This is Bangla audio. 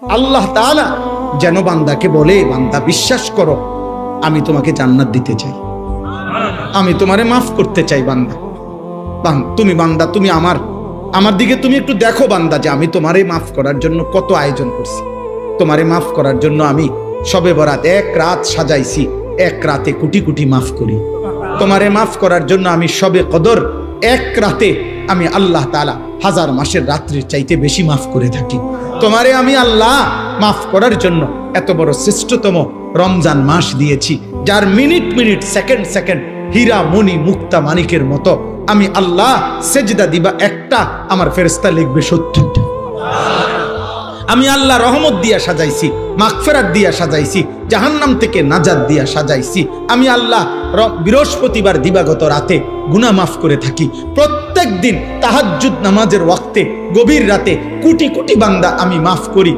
আল্লাহ তাআলা যেন বান্দাকে বলে, বান্দা বিশ্বাস করো আমি তোমাকে জান্নাত দিতে চাই, আমি তোমারে মাফ করতে চাই। বান্দা তুমি বান্দা তুমি আমার দিকে তুমি একটু দেখো বান্দা, যে আমি তোমারে মাফ করার জন্য কত আয়োজন করছি। তোমারে মাফ করার জন্য আমি শবে বরাত এক রাত সাজাইছি, এক রাতে কোটি কোটি মাফ করি। তোমারে মাফ করার জন্য আমি শবে কদর এক রাতে আমি আল্লাহ তাআলা হাজার মাসের রাত্রির চাইতে বেশি মাফ করে থাকি। তোমারে আমি আল্লাহ মাফ করার জন্য এত বড় শ্রেষ্ঠতম রমজান মাস দিয়েছি, যার মিনিট মিনিট সেকেন্ড সেকেন্ড হীরা মণি মুক্তা মানিকের মতো আমি আল্লাহ সেজদা দিবা একটা, আমার ফেরেশতা লিখবে 70টা। আমি আল্লাহ রহমত দিয়া সাজাইছি, মাগফিরাত দিয়া সাজাইছি, জাহান্নাম থেকে নাজাত দিয়া সাজাইছি। আমি আল্লাহ বৃহস্পতিবার দিবাগত রাতে গুনাহ মাফ করে থাকি। প্রত্যেক দিন তাহাজ্জুদ নামাজের ওয়াক্তে গভীর রাতে কোটি কোটি বান্দা আমি মাফ করি।